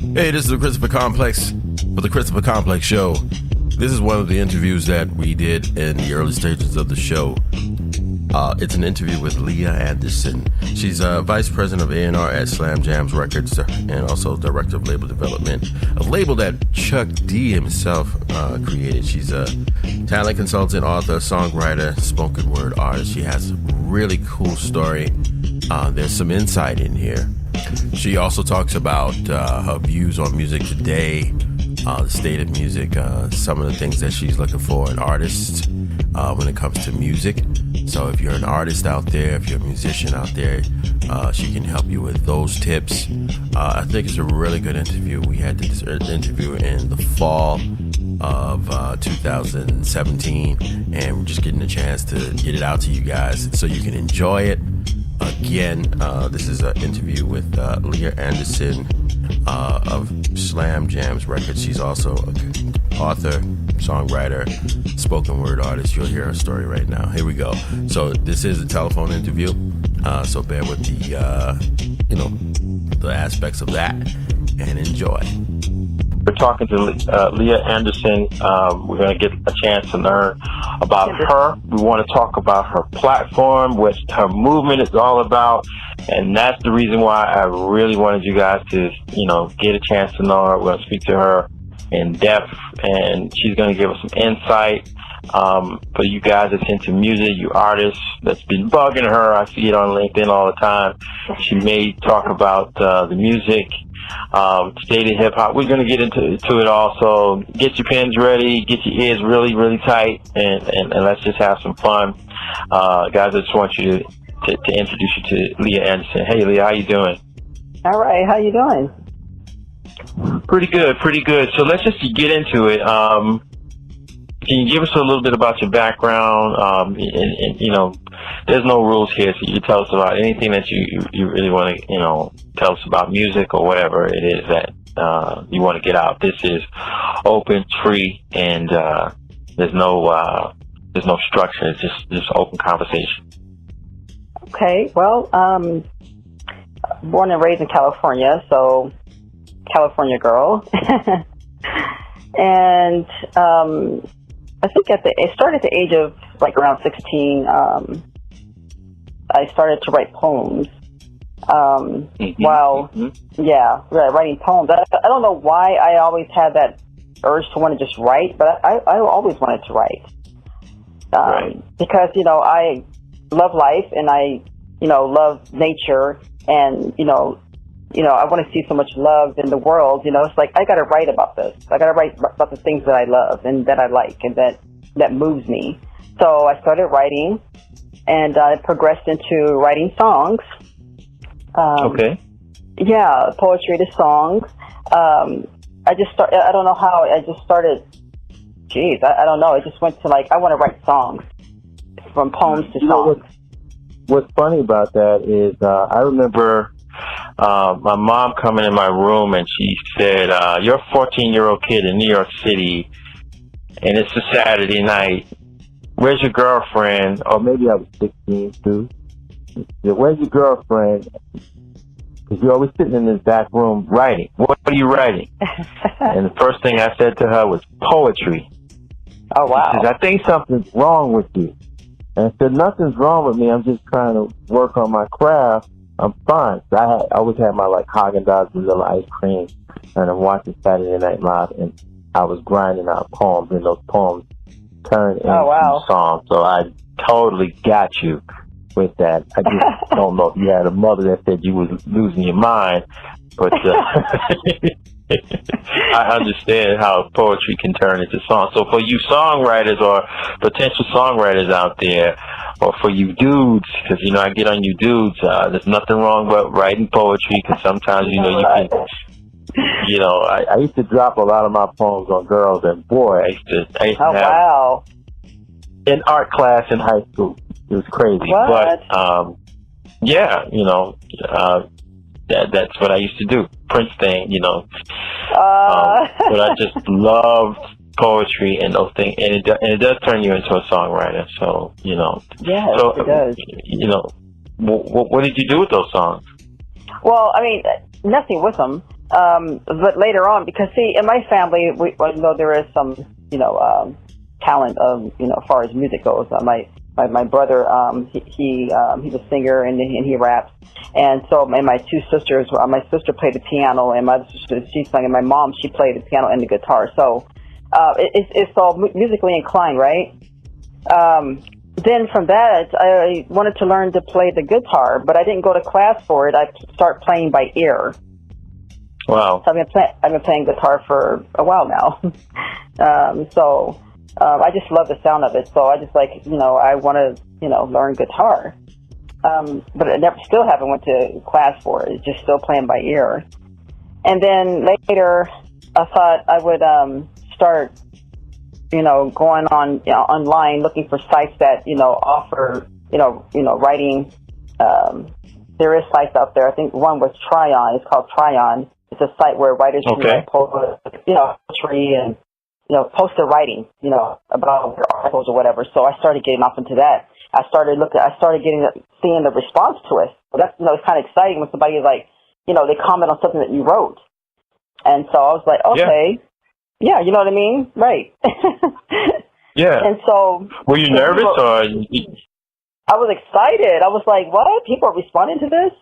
Hey, this is the Christopher Complex for the Christopher Complex Show. This is one of the interviews that we did in the early stages of the show. It's an interview with Leeia Henderson. She's Vice President of A&R at Slam Jams Records and also Director of Label Development, a label that Chuck D himself created. She's a talent consultant, author, songwriter, spoken word artist. She has a really cool story. There's some insight in here. She also talks about her views on music today, the state of music, some of the things that she's looking for in artists when it comes to music. So if you're an artist out there, if you're a musician out there, she can help you with those tips. I think it's a really good interview. We had this interview in the fall of 2017, and we're just getting a chance to get it out to you guys so you can enjoy it. Again, this is an interview with Leeia Henderson of Slam Jams Records. She's also an author, songwriter, spoken word artist. You'll hear her story right now. Here we go. So this is a telephone interview, so bear with the aspects of that and enjoy. We're talking to Leeia Henderson. We're going to get a chance to learn about her. We want to talk about her platform, what her movement is all about, and that's the reason why I really wanted you guys to, get a chance to know her. We're going to speak to her in depth, and she's going to give us some insight. For you guys that's into music, you artists that's been bugging her, I see it on LinkedIn all the time. She may talk about the music, state of hip hop. We're going to get into it all. So get your pens ready, get your ears really, really tight, and let's just have some fun. Guys, I just want you to introduce you to Leeia Henderson. Hey, Leeia, how you doing? All right, how you doing? Pretty good. So let's just get into it. Can you give us a little bit about your background? And there's no rules here, so you tell us about anything that you really want to, tell us about music or whatever it is that you want to get out. This is open, free, and there's no structure. It's just open conversation. Okay, well, born and raised in California, so California girl. And I think it started at the age of like around 16. I started to write poems. Writing poems. I don't know why I always had that urge to want to just write, but I always wanted to write. Because I love life and I love nature, and I want to see so much love in the world. It's like, I got to write about this. I got to write about the things that I love and that I like and that moves me. So I started writing, and I progressed into writing songs. Okay. Yeah, poetry to songs. I don't know how I just started. I don't know. It just went to I want to write songs, from poems to songs. What's funny about that is I remember my mom coming in my room, and she said, you're a 14-year-old kid in New York City, and it's a Saturday night. Where's your girlfriend? Or maybe I was 16 too. Said, where's your girlfriend? Because you're always sitting in this back room writing. What are you writing? And the first thing I said to her was poetry. Oh, wow. She says, I think something's wrong with you. And I said, nothing's wrong with me. I'm just trying to work on my craft. I'm fine. I always had my Haagen-Dazs vanilla ice cream, and I'm watching Saturday Night Live, and I was grinding out poems, and those poems turned into songs. So I totally got you with that. I just don't know if you had a mother that said you was losing your mind, but I understand how poetry can turn into songs. So for you songwriters or potential songwriters out there, or for you dudes, because I get on you dudes, there's nothing wrong with writing poetry, because sometimes you can. I used to drop a lot of my poems on girls, and boy, I used to have in art class in high school. It was crazy. What? But that's what I used to do. Prince thing, but I just loved poetry and those things, and it does turn you into a songwriter. So Yes, it does. What did you do with those songs? Well, I mean, nothing with them. But later on, because see, in my family, well, there is some, talent, as far as music goes. My brother, he's a singer and he raps, and so and my two sisters. My sister played the piano, and my other sister she sang, and my mom she played the piano and the guitar. So it's all musically inclined, right? Then from that, I wanted to learn to play the guitar, but I didn't go to class for it. I start playing by ear. Wow. So I've been playing guitar for a while now. I just love the sound of it. So I just I want to, learn guitar. But I still haven't went to class for it. It's just still playing by ear. And then later, I thought I would start, going on online, looking for sites that offer, writing. There is sites out there. I think one was Tryon. It's called Tryon. It's a site where writers can post, poetry and post their writing, about their articles or whatever. So I started getting off into that. I started seeing the response to it. So that's it's kind of exciting when somebody they comment on something that you wrote. And so I was like, okay, yeah, you know what I mean, right? Yeah. And so, were you nervous or? I was excited. I was like, what? People are responding to this?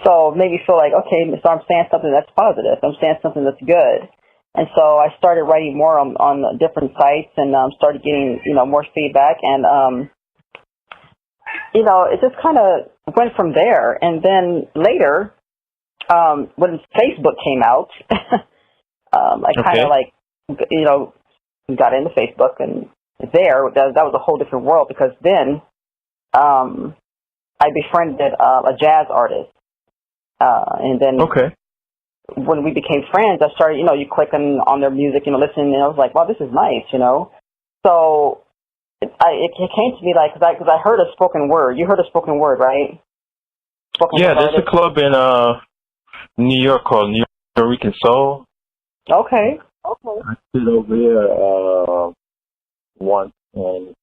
So it made me feel like, okay, so I'm saying something that's positive. I'm saying something that's good. And so I started writing more on different sites and started getting, more feedback. And, it just kind of went from there. And then later, when Facebook came out, I kind of got into Facebook, and there, that was a whole different world, because then I befriended a jazz artist. And then when we became friends, I started, you click on their music, listening, and I was like, wow, this is nice, So it came to me because I heard a spoken word. You heard a spoken word, right? There's a club in New York called New York Soul. Okay. I stood over there once, and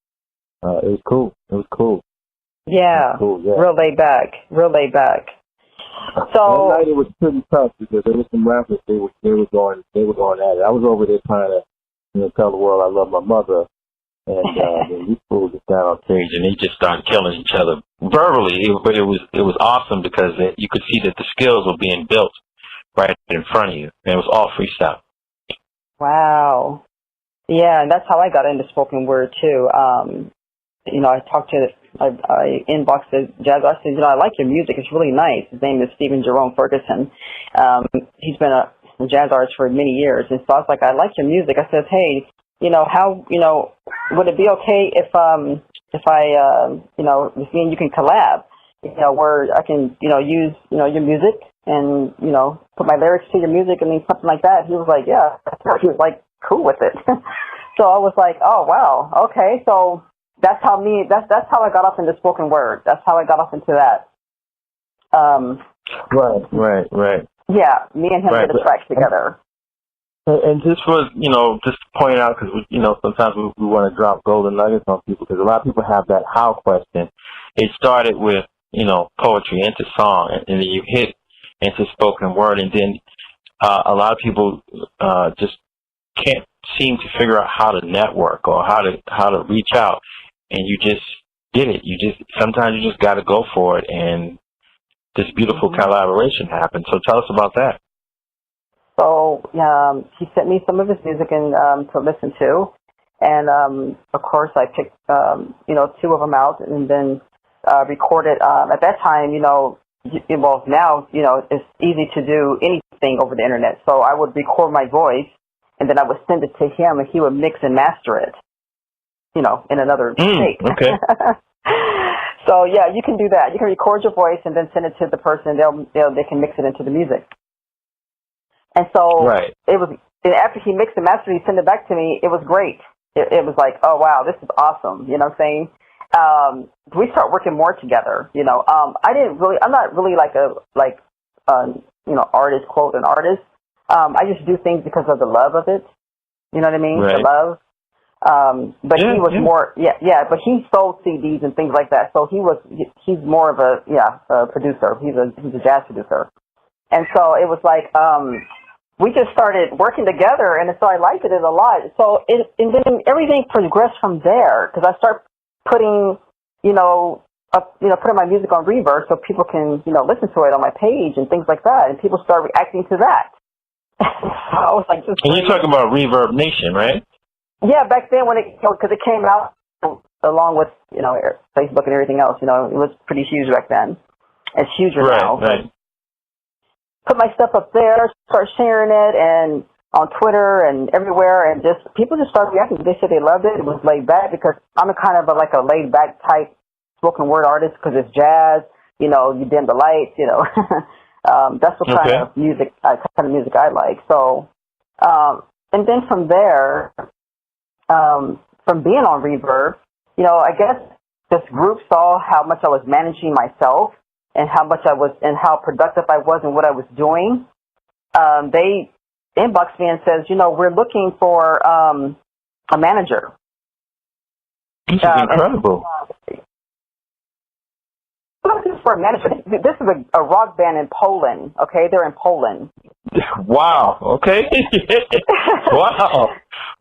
it was cool. Yeah. Real laid back. So that night it was pretty tough because there was some rappers they were going at it. I was over there trying to tell the world I love my mother, and these fools just down on stage and they just started killing each other verbally. But it was awesome because you could see that the skills were being built right in front of you, and it was all freestyle. Wow. Yeah, and that's how I got into spoken word too. I inboxed the jazz artist. I said, I like your music. It's really nice. His name is Stephen Jerome Ferguson. He's been a jazz artist for many years. And so I was like, I like your music. I said, hey, how, would it be okay if I, with me and you can collab, where I can, use, your music and, put my lyrics to your music and something like that. He was like, yeah. He was like, cool with it. So I was like, oh, wow. Okay. So that's how I got off into spoken word. That's how I got off into that. Right. Yeah, me and him did a track together. And just for, just to point out, because, sometimes we want to drop golden nuggets on people, because a lot of people have that how question. It started with, poetry into song, and then you hit into spoken word, and then a lot of people just can't seem to figure out how to network or how to reach out. And you just did it. Sometimes you just got to go for it, and this beautiful collaboration happened. So tell us about that. So he sent me some of his music and to listen to, and of course I picked two of them out and then recorded. At that time, now it's easy to do anything over the internet. So I would record my voice, and then I would send it to him, and he would mix and master it. In another state. Okay. So yeah, you can do that. You can record your voice and then send it to the person. They can mix it into the music. And so it was. And after he mixed and mastered, he sent it back to me. It was great. It was like, oh wow, this is awesome. You know what I'm saying? We start working more together. I'm not really like artist, quote, an artist. I just do things because of the love of it. You know what I mean? The love. But he was more, but he sold CDs and things like that. So he's more of a producer. He's a jazz producer. And so it was like, we just started working together, and so I liked it a lot. So and then everything progressed from there, because I started putting, putting my music on Reverb so people can, listen to it on my page and things like that, and people start reacting to that. I was like, and you're talking about Reverb Nation, right? Yeah, back then because it came out along with, Facebook and everything else, it was pretty huge back then. It's huger now. Right. Put my stuff up there, start sharing it, and on Twitter and everywhere, and just people just started reacting. They said they loved it. It was laid back because I'm a kind of like a laid back type spoken word artist because it's jazz. You dim the lights. That's what kind of music I like. So, and then from there, from being on Reverb, I guess this group saw how much I was managing myself and how much I was and how productive I was in what I was doing. They inboxed me and says, we're looking for a manager. This is incredible. I'm looking for a manager. This is a rock band in Poland. Okay, they're in Poland. Wow. Okay. Wow.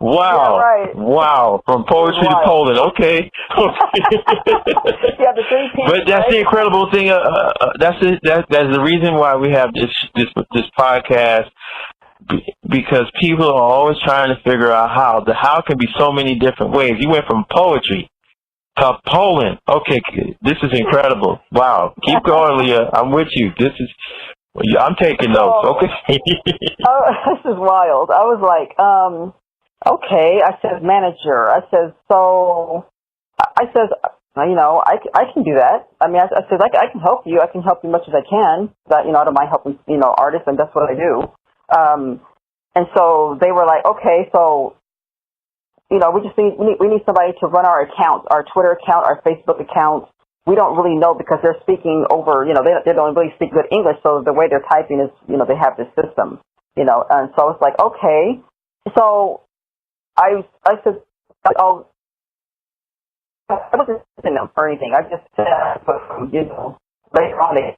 Yeah, right. Wow. From poetry to Poland. Okay. Yeah, the 3 people. But that's the incredible thing. That's the reason why we have this podcast, because people are always trying to figure out how can be so many different ways. You went from poetry to Poland. Okay, this is incredible. Wow. Keep going, Leeia. I'm with you. I'm taking notes. Okay. This is wild. I was like, okay. I said, manager. I said, I can do that. I mean, I said, I can help you. I can help you much as I can. But, I don't mind helping, artists, and that's what I do. And so they were like, okay, so, we need somebody to run our accounts, our Twitter account, our Facebook account. We don't really know because they're speaking over, they don't really speak good English. So the way they're typing is, they have this system, and so it's like, okay. So I said, oh, I wasn't listening to them or anything. I just said, later on.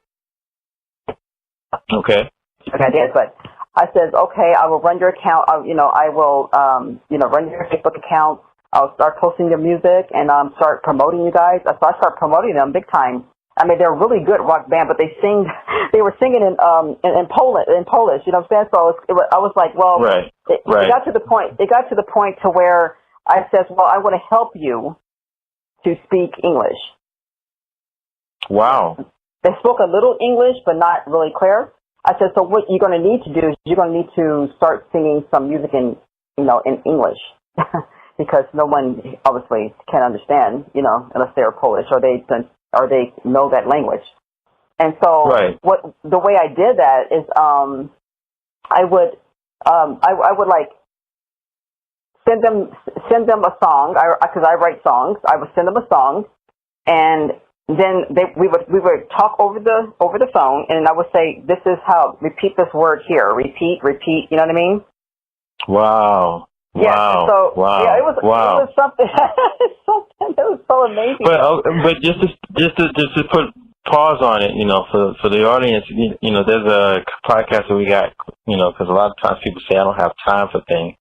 Okay. I did, but I said, okay, I will run your account. I will, run your Facebook account. I'll start posting your music and start promoting you guys. So I started promoting them big time. I mean, they're a really good rock band, but they were singing in Polish, you know what I'm saying? So I was like, well, right. It got to the point to where I said, well, I want to help you to speak English. Wow. They spoke a little English, but not really clear. I said, so what you're going to need to do is you're going to need to start singing some music in English. Because no one obviously can understand, unless they're Polish or they know that language. And so, the way I did that is, I would like send them a song because I write songs. I would send them a song, and then we would talk over the phone, and I would say, this is how, repeat this word here, repeat. You know what I mean? Wow. Yeah, wow. So, wow. Yeah, it was something. It was so amazing. But just to put pause on it, for the audience, there's a podcast that we got, because a lot of times people say I don't have time for things.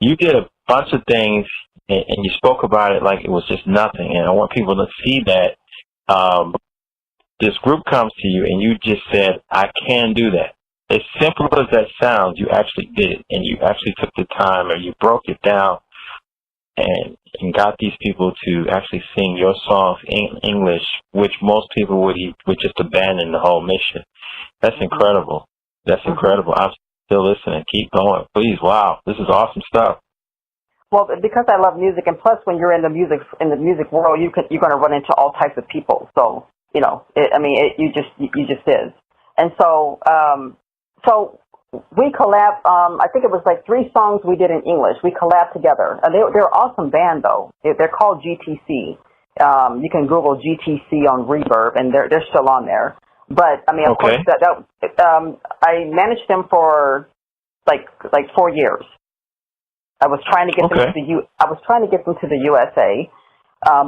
You did a bunch of things, and you spoke about it like it was just nothing. And I want people to see that this group comes to you, and you just said, I can do that. As simple as that sounds, you actually did it, and you actually took the time, or you broke it down, and got these people to actually sing your songs in English, which most people would just abandon the whole mission. That's incredible. That's incredible. I'm still listening. Keep going, please. Wow, this is awesome stuff. Well, because I love music, and plus, when you're in the music world, you're going to run into all types of people. So you just is, and so. So we collabed, I think it was like 3 songs we did in English. We collabed together. They're an awesome band, though. They're called GTC. You can Google GTC on Reverb, and they're still on there. But, I mean, of course, I managed them for like 4 years. I was trying to get them to the USA,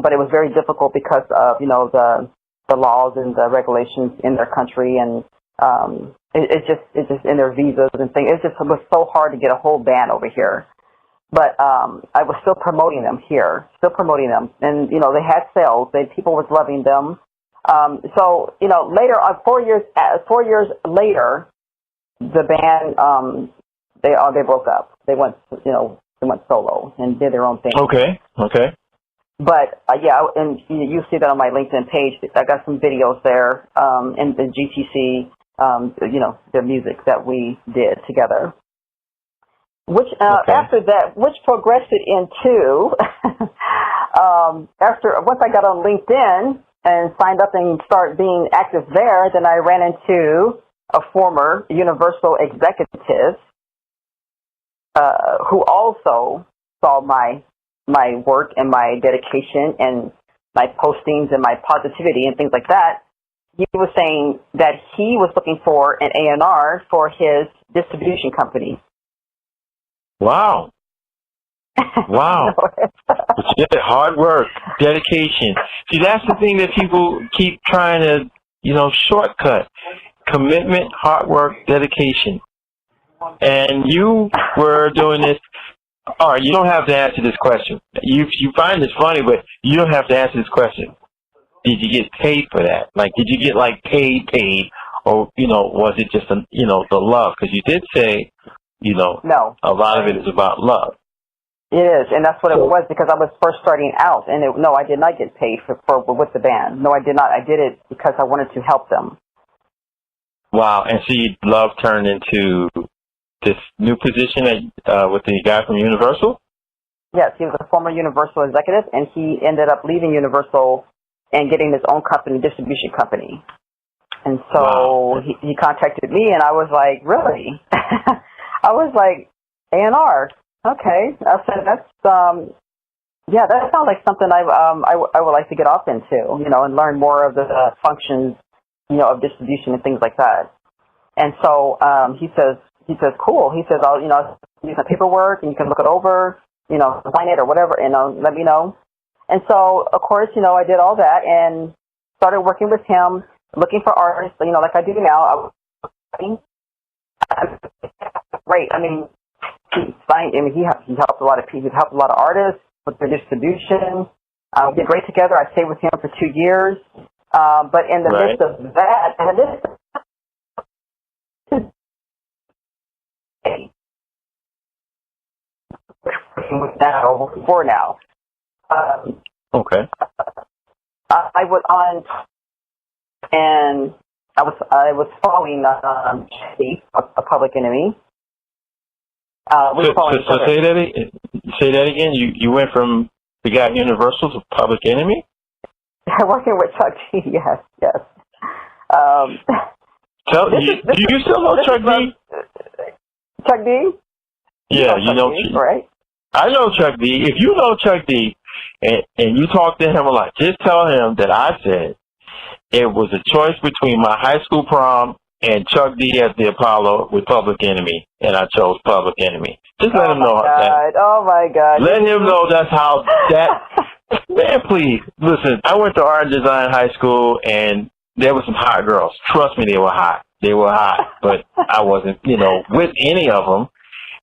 but it was very difficult because of, the laws and the regulations in their country, and It's just in their visas and things. It was so hard to get a whole band over here. But I was still promoting them here, and they had sales. People was loving them. So later, 4 years later, the band they broke up. They went solo and did their own thing. Okay. But and you see that on my LinkedIn page. I got some videos there, and the GTC, the music that we did together. Which after that, which progressed it into once I got on LinkedIn and signed up and started being active there, then I ran into a former Universal executive who also saw my work and my dedication and my postings and my positivity and things like that. He was saying that he was looking for an A&R for his distribution company. Wow. Yeah, hard work, dedication. See, that's the thing that people keep trying to, shortcut. Commitment, hard work, dedication. And you were doing this. All right, you don't have to answer this question. You find this funny, but you don't have to answer this question. Did you get paid for that? Like, did you get, paid? Or, was it just, the love? Because you did say, no. A lot of it is about love. It is, and that's what it was, because I was first starting out. And no, I did not get paid for with the band. No, I did not. I did it because I wanted to help them. Wow, and so love turned into this new position with the guy from Universal? Yes, he was a former Universal executive, and he ended up leaving Universal and getting his own company, distribution company. And so he contacted me, and I was like, really? I was like, A&R, okay. I said, that sounds like something I would like to get off into, and learn more of the functions, of distribution and things like that. And so he says, cool. He says, I'll do some paperwork, and you can look it over, sign it or whatever, and let me know. And so, of course, I did all that and started working with him, looking for artists, like I do now. Great. I mean, he helped a lot of people. He helped a lot of artists with their distribution. We did great together. I stayed with him for 2 years. But in the midst of that, before now. Okay. I was on, and I was following a Public Enemy. So say that again. You went from the guy at Universal to Public Enemy? Working with Chuck D. Yes. Do you still know Chuck D? Chuck D? Yeah, right? I know Chuck D. If you know Chuck D and you talk to him a lot, just tell him that I said it was a choice between my high school prom and Chuck D at the Apollo with Public Enemy, and I chose Public Enemy. Just let him know that. Oh, my God. Let him know that's how that... Man, please, listen, I went to art design high school, and there were some hot girls. Trust me, they were hot. But I wasn't, with any of them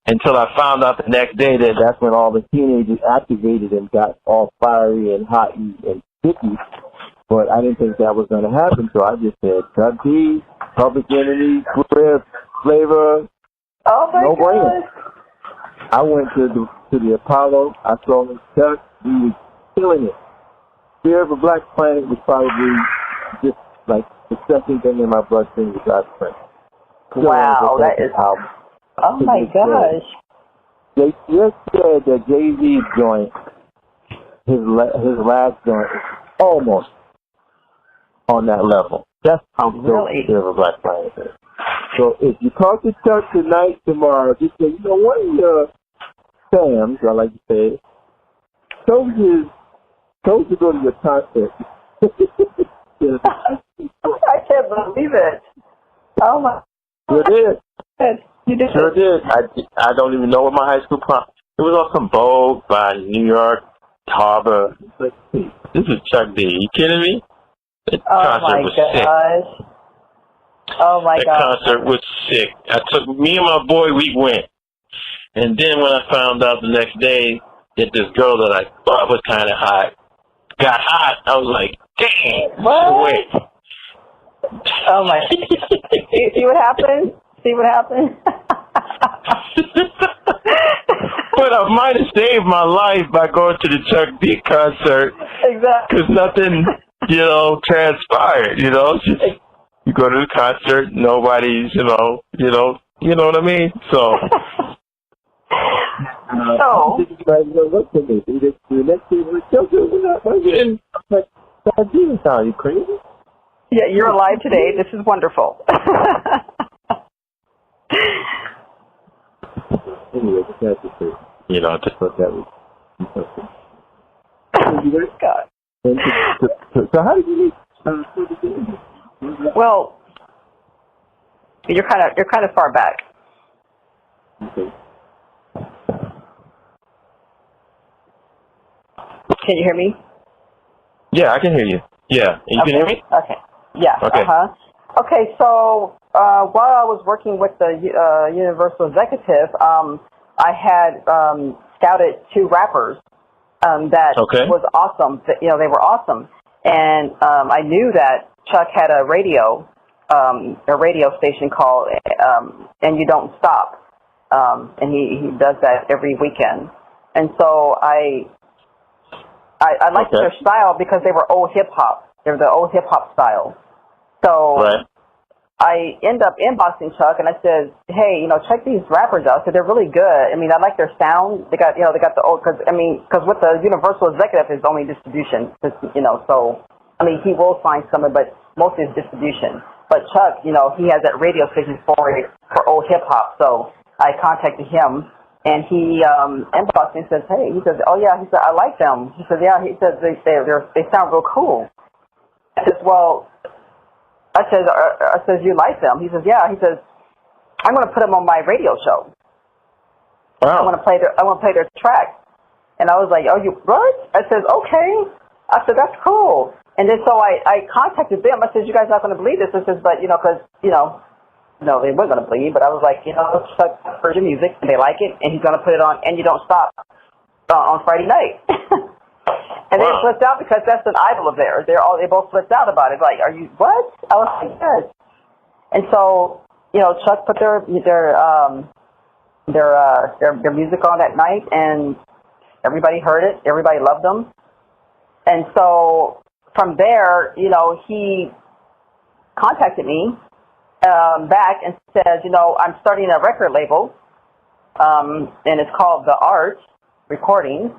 until I found out the next day that that's when all the teenagers activated and got all fiery and hot and sticky. But I didn't think that was going to happen, so I just said, Chuck D, Public Enemy, Grip, Flavor, no brainer. I went to the Apollo. I saw Chuck. He was killing it. Fear of a Black Planet was probably just like the second thing in my bloodstream besides Prince. Wow, that is... Oh, my gosh. They just said that Jay-Z's joint, his last joint, is almost on that level. That's how dope Fear of a Black Planet is. So if you talk to Chuck tonight, tomorrow, just say, one of your Sams, I like to say, told you to go to your concert. I can't believe it. Oh, my. You did. You did. Sure did. I don't even know what my high school prom. It was on some Vogue by New York Harbor. This is Chuck D. You kidding me? The concert was sick. Oh my That God. concert was sick. Me and my boy, we went. And then when I found out the next day that this girl that I thought was kind of hot got hot, I was like, damn, What? wait. Oh my. See what happened? See what happened? But I might have saved my life by going to the Chuck D concert. Exactly. Because nothing, transpired, It's just, you go to the concert, nobody's, you know what I mean? So. So. Are you crazy? Yeah, you're alive today. This is wonderful. Anyway, I just thought that was God. So how did you meet? Well, you're kind of far back. Okay. Can you hear me? Yeah, I can hear you. Yeah, you can hear me? Okay. Yeah. Okay. Okay. So while I was working with the Universal Executive, I had scouted 2 rappers that was awesome. They were awesome, and I knew that Chuck had a radio station called "And You Don't Stop," and he does that every weekend. And so I liked their style because they were old hip hop. They're the old hip hop style. So I end up inboxing Chuck and I said, hey, check these rappers out. So they're really good. I mean, I like their sound. They got the old, because with the Universal Executive is only distribution, so, I mean, he will sign someone, but mostly it's distribution. But Chuck, he has that radio station for old hip hop. So I contacted him. And he inboxed me and says, hey, he says, oh, yeah, he said, I like them. He says, yeah, he says, they sound real cool. I says, well, I says, you like them? He says, yeah. He says, I'm going to put them on my radio show. Wow. I want to play their track. And I was like, oh, you what? I says, okay. I said, that's cool. And then so I contacted them. I said, you guys are not going to believe this. I says, but, because, no, they weren't going to believe, but I was like, Chuck heard your music, and they like it, and he's going to put it on, and you don't stop on Friday night. And they flipped out because that's an idol of theirs. They both flipped out about it. Like, are you what? I was like, yes. And so, Chuck put their music on that night, and everybody heard it. Everybody loved them. And so from there, he contacted me back and says, I'm starting a record label, and it's called The Art Recording,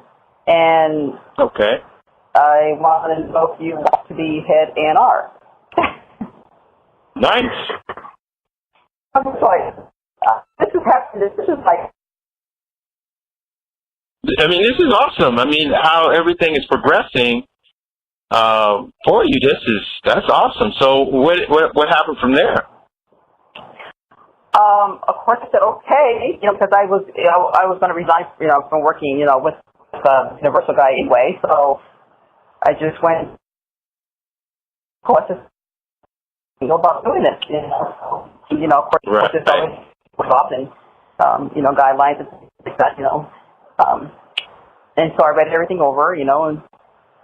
and I want to know if you want to be head A&R. Nice. I'm just like, this is happening. This is like. I mean, this is awesome. I mean, how everything is progressing for you. That's awesome. So what happened from there? Of course, I said okay, because I was going to resign, from working, with the Universal guy anyway. So I just went. Of course, just about doing this, Of course, it's always involved in, guidelines and things like that, and so I read everything over, and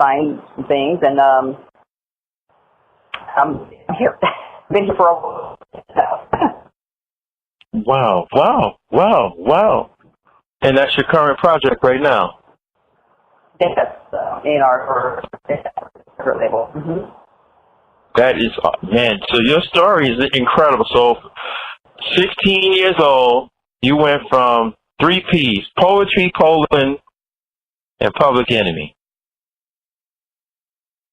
signed some things, and I'm here. Been here for a while. Wow. And that's your current project right now? Yes, in our label. Mm-hmm. That is, man, so your story is incredible. So 16 years old, you went from 3 Ps, Poetry, Poland, and Public Enemy.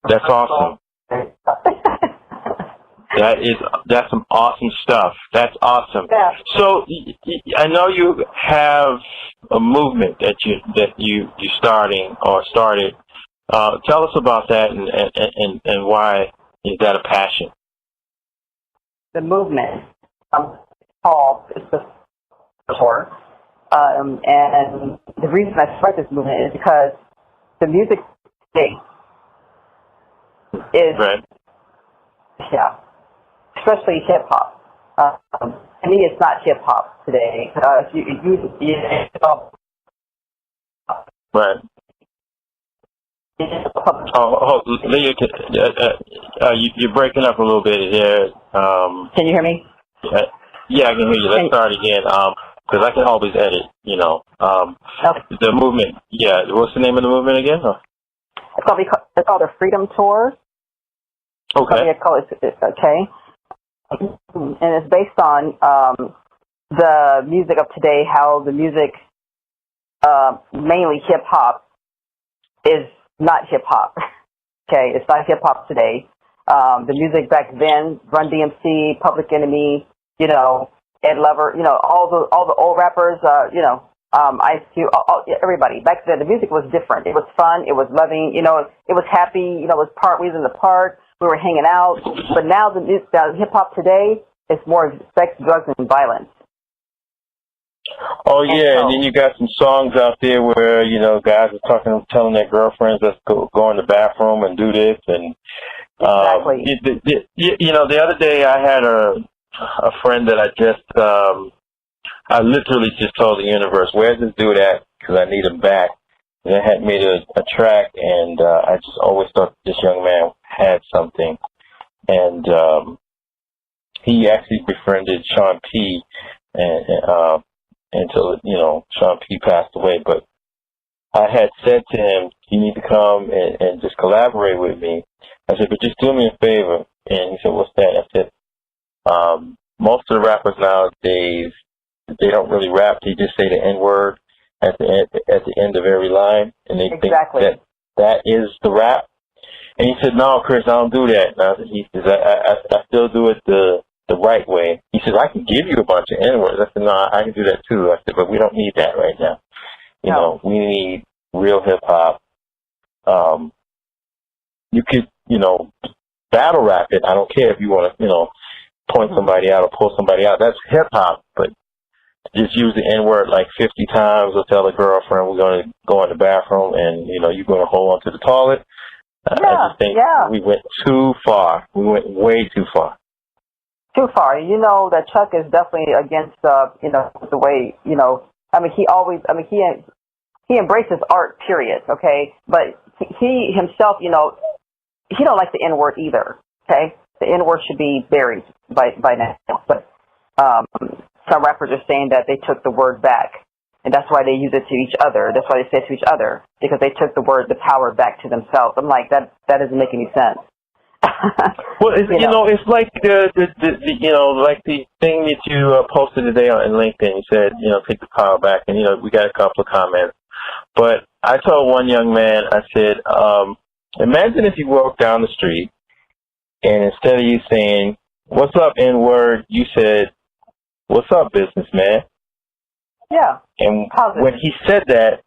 That's awesome. That's some awesome stuff. That's awesome. Yeah. So I know you have a movement that you starting or started. Tell us about that and why is that a passion? The movement called it's the tour, and the reason I started this movement is because the music thing is right. Yeah. especially hip hop. To me, it's not hip hop today. Right. Leeia, you're breaking up a little bit here. Can you hear me? Yeah, I can hear you. Let's start again. Because I can always edit, you know. Okay. The movement. Yeah. What's the name of the movement again? It's called the Freedom Tour. Okay. Okay. And it's based on the music of today, how the music, mainly hip hop, is not hip hop. Okay, it's not hip hop today. The music back then, Run DMC, Public Enemy, you know, Ed Lover, you know, all the old rappers, you know, Ice Cube, everybody. Back then, the music was different. It was fun. It was loving. You know, it was happy. You know, it was we was in the park. We were hanging out. But now the hip hop today is more sex, drugs, and violence. Oh yeah, and then you got some songs out there where, you know, guys are telling their girlfriends, let's go in the bathroom and do this, and exactly. You know, the other day I had a friend that I literally just told the universe, where's this dude at? Because I need him back. And I had made a track, and I just always thought this young man had something, and he actually befriended Sean P. and until, you know, Sean P. passed away. But I had said to him, you need to come and just collaborate with me. I said, but just do me a favor. And he said, what's that? I said, most of the rappers nowadays, they don't really rap. They just say the N-word at the end of every line. And they think that is the rap. And he said, no, Chris, I don't do that. And he says, I still do it the right way. He says, I can give you a bunch of N-words. I said, no, I can do that too. I said, but we don't need that right now. You know, we need real hip-hop. You could, you know, battle rap it. I don't care if you want to, you know, point somebody out or pull somebody out. That's hip-hop. But just use the N-word like 50 times or tell a girlfriend we're going to go in the bathroom and, you know, you're going to hold on to the toilet. I just think we went too far. We went way too far. Too far. You know that Chuck is definitely against, you know, the way, you know, I mean, he embraces art, period, okay? But he himself, you know, he don't like the N-word either, okay? The N-word should be buried by now. But some rappers are saying that they took the word back, and that's why they use it to each other. That's why they say it to each other, because they took the power back to themselves. I'm like, that doesn't make any sense. Well, you know, it's like the you know, like the thing that you posted today on LinkedIn. You said, you know, take the power back, and, you know, we got a couple of comments. But I told one young man, I said, imagine if you walk down the street, and instead of you saying, what's up, N-word, you said, what's up, businessman? Yeah. And when he said that,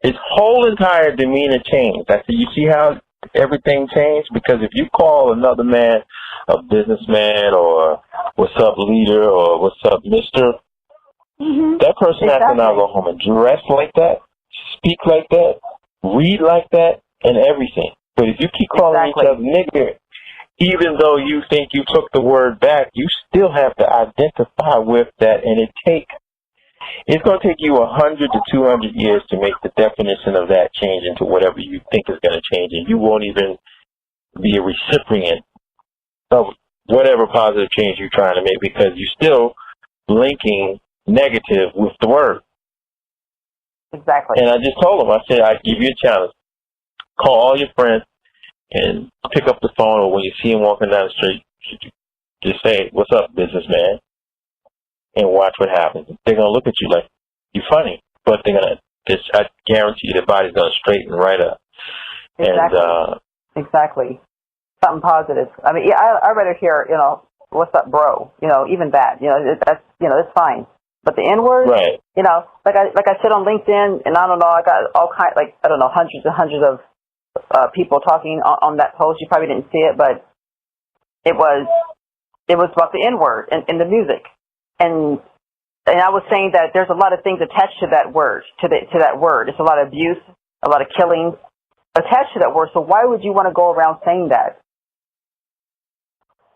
his whole entire demeanor changed. I said, you see how everything changed? Because if you call another man a businessman or what's up, leader, or what's up, mister, that person has to now go home and dress like that, speak like that, read like that, and everything. But if you keep calling each other nigger, even though you think you took the word back, you still have to identify with that, and it's going to take you 100 to 200 years to make the definition of that change into whatever you think is going to change, and you won't even be a recipient of whatever positive change you're trying to make, because you're still linking negative with the word. Exactly. And I just told him, I said, I give you a challenge. Call all your friends and pick up the phone, or when you see them walking down the street, just say, what's up, businessman? And watch what happens. They're going to look at you like you're funny, but they're going to, I guarantee you, their body's going to straighten right up. Exactly. And, exactly. Something positive. I mean, yeah, I'd rather hear, you know, what's up, bro? You know, even that, you know, that's fine. But the N-word, right. You know, like I said on LinkedIn, and I don't know, I got all kinds, like, I don't know, hundreds and hundreds of people talking on that post. You probably didn't see it, but it was about the N-word and the music. And I was saying that there's a lot of things attached to that word, to that word. It's a lot of abuse, a lot of killings attached to that word. So why would you want to go around saying that?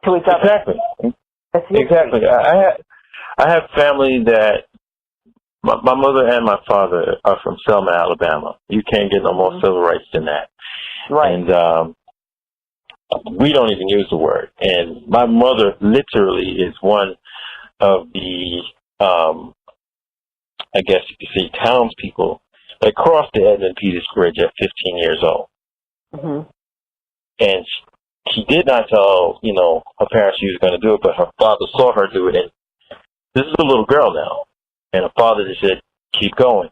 to each other. Exactly. I have family that my mother and my father are from Selma, Alabama. You can't get no more civil rights than that. Right. And we don't even use the word. And my mother literally is one of the, I guess you could say, townspeople that crossed the Edmund Peters Bridge at 15 years old. Mm-hmm. And she did not tell, her parents she was going to do it, but her father saw her do it. And this is a little girl now. And her father just said, keep going.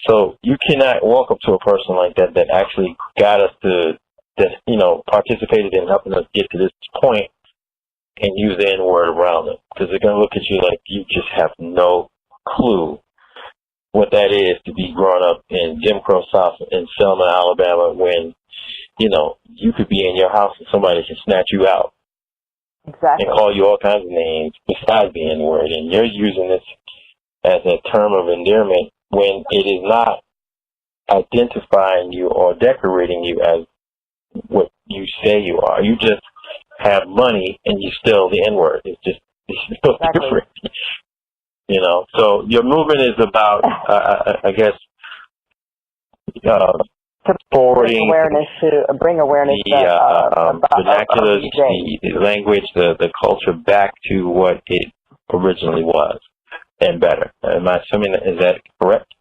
So you cannot walk up to a person like that actually got us to, that participated in helping us get to this point and use the N-word around them. Because they're going to look at you like you just have no clue what that is to be growing up in Jim Crow South in Selma, Alabama, when, you could be in your house and somebody can snatch you out. Exactly. And call you all kinds of names besides the N-word. And you're using this as a term of endearment when it is not identifying you or decorating you as what you say you are. You just have money and you still the N-word. It's so different. So your movement is about, I guess, forwarding bring awareness the vernacular, the language, the culture back to what it originally was and better. Am I assuming is that correct?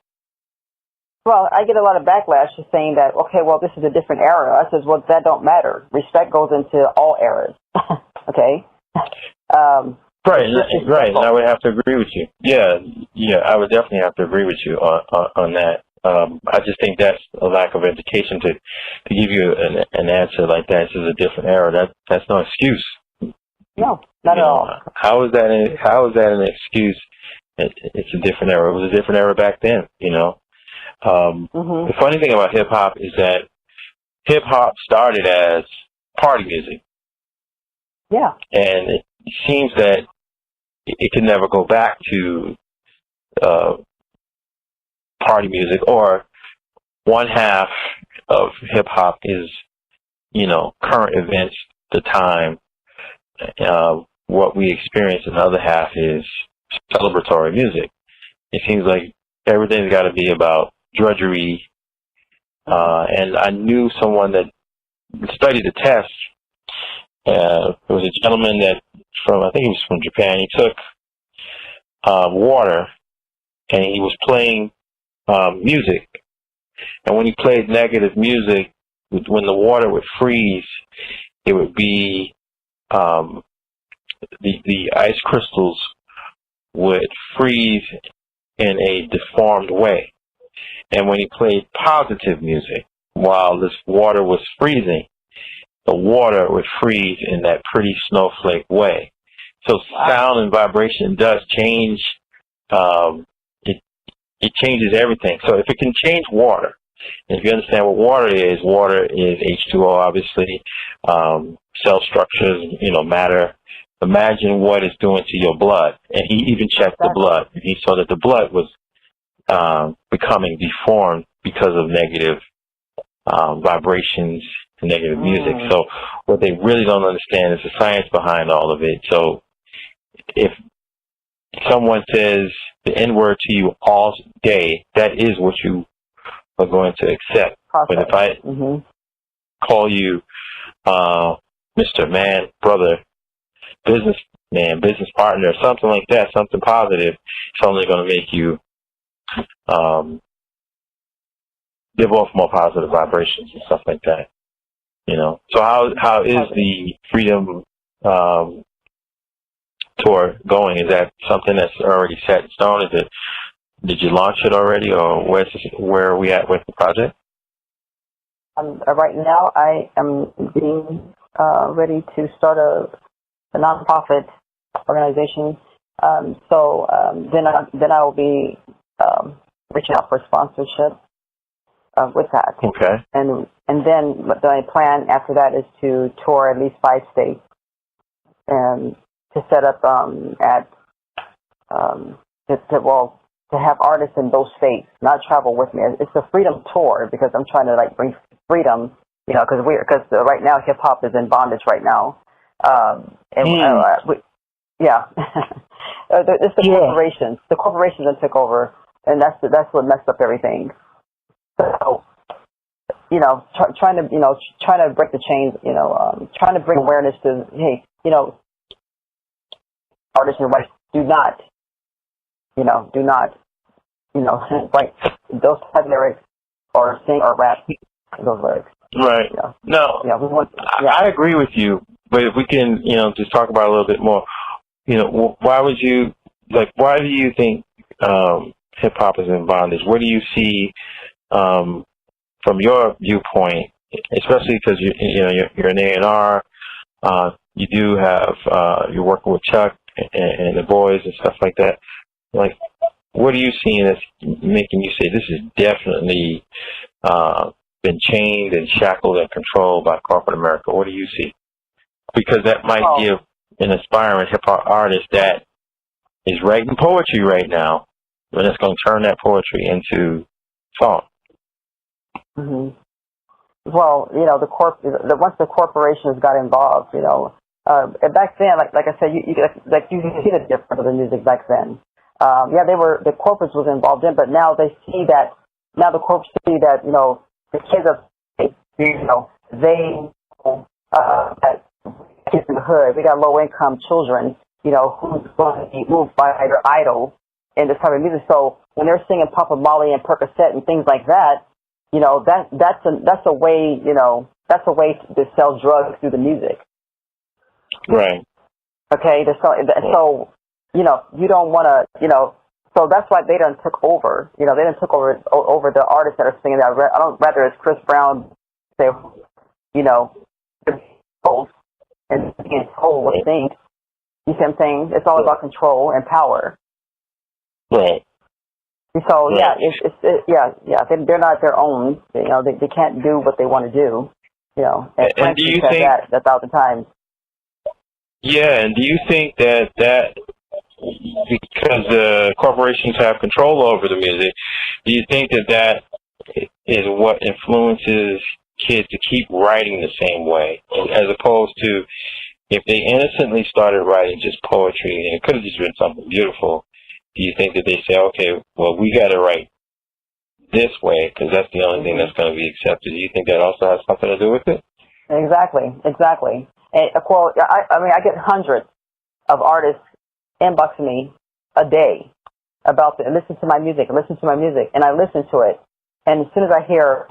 Well, I get a lot of backlash saying that, okay, well, this is a different era. I says, well, that don't matter. Respect goes into all eras. Okay? Right. And I would have to agree with you. Yeah, I would definitely have to agree with you on that. I just think that's a lack of education to give you an answer like that. This is a different era. That's no excuse. No, not at all. How is that an excuse? It's a different era. It was a different era back then. The funny thing about hip hop is that hip hop started as party music. Yeah. And it seems that it can never go back to party music, or one half of hip hop is, current events, the time, what we experience, and the other half is celebratory music. It seems like everything's got to be about drudgery. And I knew someone that studied the test. There was a gentleman I think he was from Japan. He took water and he was playing music. And when he played negative music, when the water would freeze, it would be the ice crystals would freeze in a deformed way. And when he played positive music, while this water was freezing, the water would freeze in that pretty snowflake way. So sound and vibration does change. It changes everything. So if it can change water, and if you understand what water is H2O, obviously, cell structures, matter. Imagine what it's doing to your blood. And he even checked the blood. And he saw that the blood was becoming deformed because of negative vibrations and negative music. So what they really don't understand is the science behind all of it. So if someone says the N-word to you all day, that is what you are going to accept. But if I call you Mr. Man, brother, businessman, business partner, something like that, something positive, it's only going to make you give off more positive vibrations and stuff like that. So how is the Freedom tour going? Is that something that's already set in stone? Did you launch it already, or where are we at with the project? Right now, I am being ready to start a nonprofit organization. Then I will be reaching out for sponsorship with that. Okay. And then my plan after that is to tour at least 5 states and to set up to have artists in those states not travel with me. It's a freedom tour because I'm trying to bring freedom, because right now hip hop is in bondage right now. Yeah. It's the corporations. The corporations that took over, and that's what messed up everything. So, trying to break the chains, trying to bring awareness to, hey, artists and writers do not, write those type of lyrics or sing or rap those lyrics. Right. No, I agree with you, but if we can, just talk about it a little bit more, why do you think hip hop is in bondage? What do you see from your viewpoint, especially because you're an A&R, you do have you're working with Chuck and the boys and stuff like that. Like, what are you seeing that's making you say this is definitely been chained and shackled and controlled by corporate America? What do you see? Because that might give an aspiring hip hop artist that is writing poetry right now, but it's going to turn that poetry into song. Mm-hmm. Well, once the corporations got involved, back then, like I said, you see the difference of the music back then. The corporates was involved in, but now they see that, the corporates see that, the kids of, that kids in the hood, we got low income children, who's going to be moved by their idol in this type of music. So when they're singing Papa Molly and Percocet and things like that, that's a way to sell drugs through the music. Right. Okay. So you don't want to, so that's why they done took over. They done took over the artists that are singing that. I don't rather it's Chris Brown say, told and being told what to think. You see what I'm saying? It's all about control and power. Right. So they're not their own. They can't do what they want to do. And do you think that 1,000 times? Yeah, and do you think that because corporations have control over the music, do you think that is what influences kids to keep writing the same way, as opposed to if they innocently started writing just poetry and it could have just been something beautiful? Do you think that they say, okay, well, we got to write this way because that's the only thing that's going to be accepted? Do you think that also has something to do with it? Exactly. And, I get hundreds of artists inboxing me a day about listen to my music, and I listen to it. And as soon as I hear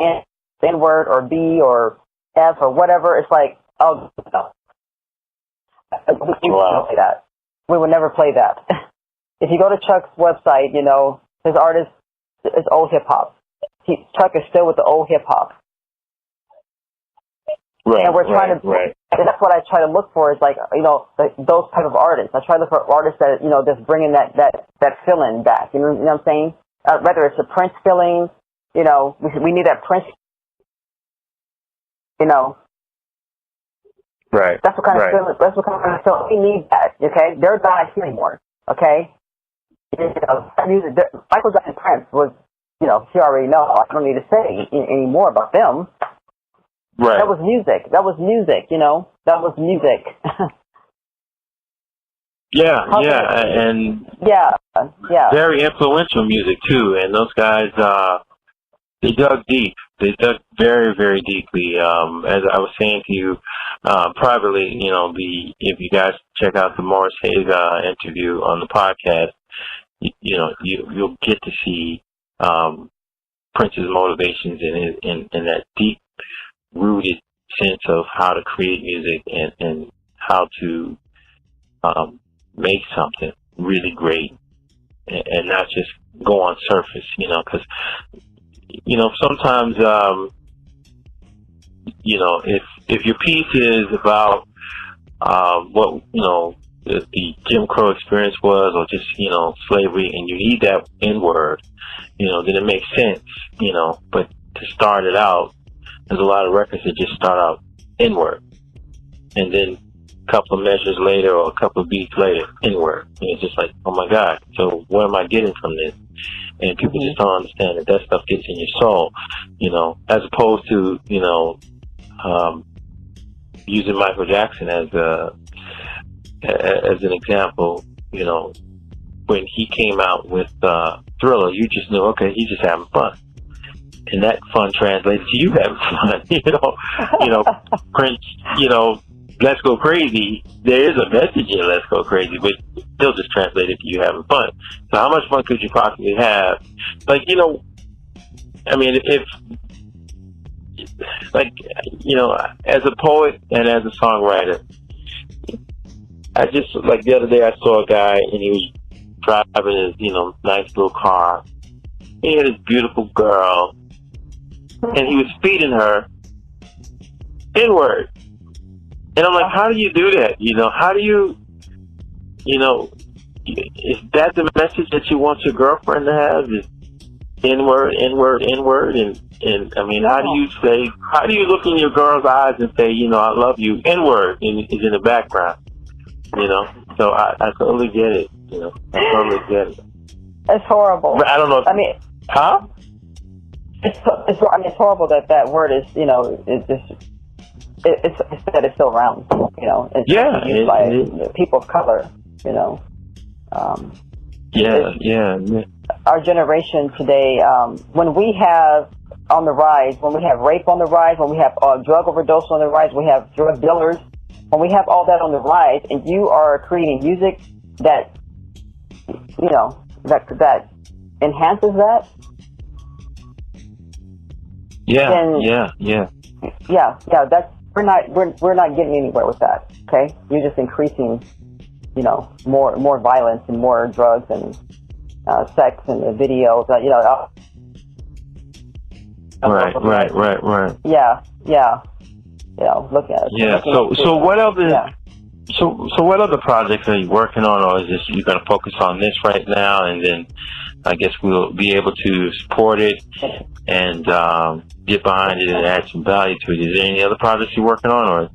N-word or B or F or whatever, it's like, oh, no. We would play that. We would never play that. If you go to Chuck's website, his artist is old hip-hop. Chuck is still with the old hip-hop. Right, and we're trying to, and that's what I try to look for is those type of artists. I try to look for artists that, just bringing that feeling back. You know what I'm saying? Whether it's a Prince feeling, we need that Prince, Right. That's what kind of feeling, we need that, okay? They're not here anymore, okay? Michael Jackson and Prince was, you already know. I don't need to say any more about them. Right. That was music. That was music. Yeah. Very influential music too. And those guys, they dug deep. They dug very, very deeply. As I was saying to you privately, if you guys check out the Morris Hayes interview on the podcast, you'll get to see Prince's motivations in that deep rooted sense of how to create music and how to make something really great and not just go on surface, because sometimes if your piece is about what the Jim Crow experience was, or just slavery, and you need that N-word, then it makes sense, but to start it out, there's a lot of records that just start out N-word, and then a couple of measures later or a couple of beats later, N-word. And it's just like, oh my God, so what am I getting from this? And people just don't understand that stuff gets in your soul, as opposed to, using Michael Jackson as an example, you know, when he came out with Thriller, you just knew, okay, he's just having fun. And that fun translated to you having fun. You know, Prince, you know, Let's Go Crazy, there is a message in Let's Go Crazy, but still just translated to you having fun. So how much fun could you possibly have? Like, you know, I mean, if, like, you know, as a poet and as a songwriter, I just, like the other day I saw a guy and he was driving his, you know, nice little car. He had this beautiful girl and he was feeding her N-word. And I'm like, how do you do that? You know, how do you know, is that the message that you want your girlfriend to have? Is N-word, N-word, N-word? And I mean, how do you look in your girl's eyes and say, you know, I love you, N-word is in the background, you know? So I totally get it, you know, I totally get it. It's horrible. But I don't know. I mean, huh? It's horrible that word is, you know, it's still around, you know. It's used by people of color, you know. Yeah. Our generation today, when we have on the rise, when we have rape on the rise, when we have drug overdose on the rise, we have drug dealers, when we have all that on the rise, and you are creating music that, you know, that enhances that. Yeah. That's we're not getting anywhere with that. Okay, you're just increasing, you know, more violence and more drugs and sex and the videos. You know. Right. Yeah. You know, look at it. Yeah. So what other? Yeah. So what other projects are you working on, or is this you going to focus on this right now, and then I guess we'll be able to support it and get behind it and add some value to it. Is there any other projects you're working on, or?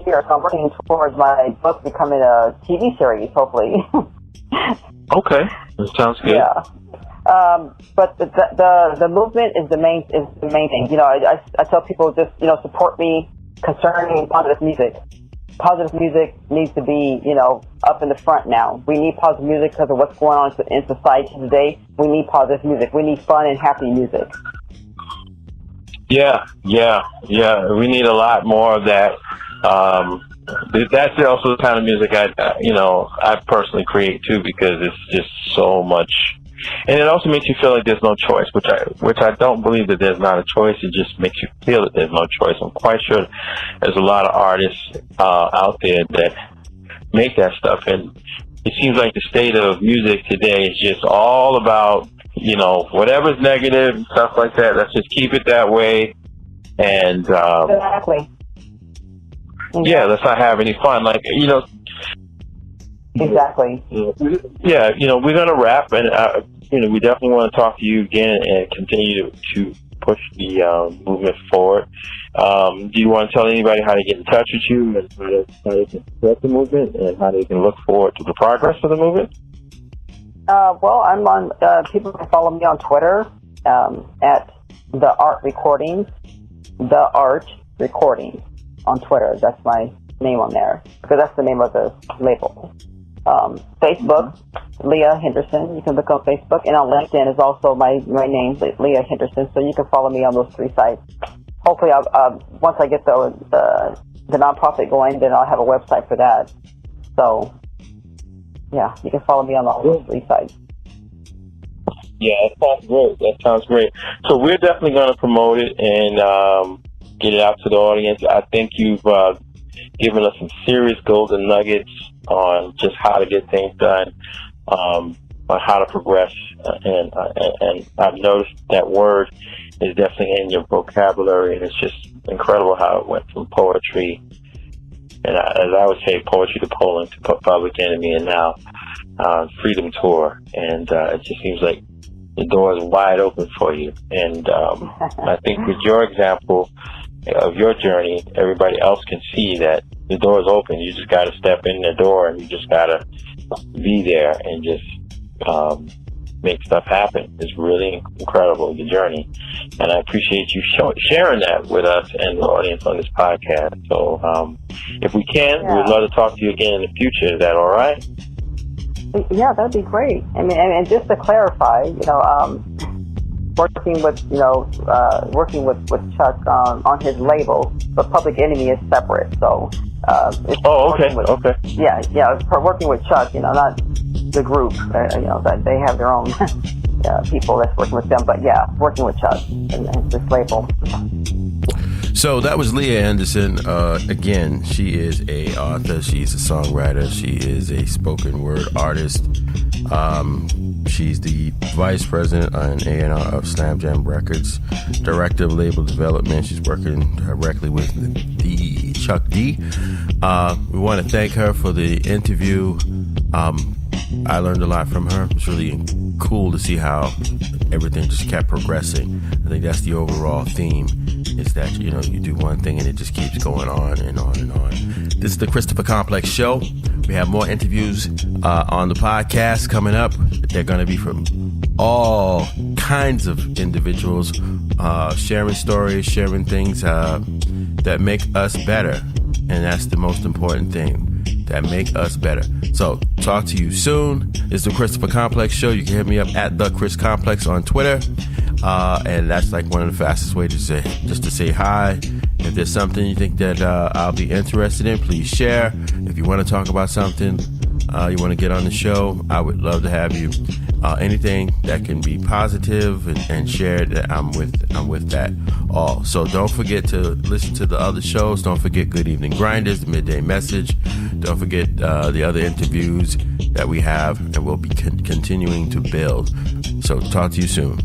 Sure. So I'm working towards my book becoming a TV series, hopefully. Okay, that sounds good. Yeah. But the movement is the main thing. You know, I tell people just, you know, support me concerning positive music. Positive music needs to be, you know, up in the front now. We need positive music because of what's going on in society today. We need positive music. We need fun and happy music. Yeah. We need a lot more of that. That's also the kind of music I personally create too, because it's just so much. And it also makes you feel like there's no choice, which I don't believe that there's not a choice. It just makes you feel that there's no choice. I'm quite sure there's a lot of artists out there that make that stuff, and it seems like the state of music today is just all about, you know, whatever's negative and stuff like that. Let's just keep it that way, and exactly. Yeah, let's not have any fun. Like, you know. Exactly. Yeah, you know, we're gonna wrap, and you know, we definitely want to talk to you again and continue to push the movement forward. Do you want to tell anybody how to get in touch with you, and how they can support the movement, and how they can look forward to the progress of the movement? Well, I'm on. People can follow me on Twitter at The Art Recordings. The Art Recordings on Twitter. That's my name on there, because that's the name of the label. Facebook, Leeia Henderson. You can look on Facebook, and on LinkedIn is also my name, Leeia Henderson. So you can follow me on those three sites. Hopefully, once I get the nonprofit going, then I'll have a website for that. So, yeah, you can follow me on all those three sites. Yeah, that sounds great. So we're definitely going to promote it and get it out to the audience. I think you've given us some serious golden nuggets on just how to get things done, on how to progress, and I've noticed that word is definitely in your vocabulary, and it's just incredible how it went from poetry, and as I would say, poetry to Poland to Public Enemy, and now Freedom Tour, and it just seems like the door is wide open for you, and I think with your example of your journey, everybody else can see that the door is open. You just got to step in the door, and you just got to be there and just make stuff happen. It's really incredible, your journey. And I appreciate you sharing that with us and the audience on this podcast. So if we can, we would love to talk to you again in the future. Is that all right? Yeah, that'd be great. I mean, and just to clarify, working with Chuck on his label, but Public Enemy is separate. So okay. It's working with Chuck, not the group. That they have their own people that's working with them. But yeah, working with Chuck and this label. So that was Leeia Henderson. Again, she is a author. She's a songwriter. She is a spoken word artist. She's the vice president and A&R of Slam Jam Records, director of label development. She's working directly with the Chuck D. We want to thank her for the interview. I learned a lot from her. It was really cool to see how everything just kept progressing. I think that's the overall theme, is that, you do one thing and it just keeps going on and on and on. This is the Christopher Complex Show. We have more interviews on the podcast coming up. They're going to be from all kinds of individuals, sharing stories, sharing things that make us better. And that's the most important thing, that make us better. So, talk to you soon. It's the Christopher Complex Show. You can hit me up at the Chris Complex on Twitter. And that's like one of the fastest ways to say hi. If there's something you think that I'll be interested in, please share. If you want to talk about something, you want to get on the show, I would love to have you. Anything that can be positive and shared, that I'm with that all. So don't forget to listen to the other shows. Don't forget Good Evening Grinders, the Midday Message. Don't forget the other interviews that we have, and we'll be continuing to build. So talk to you soon.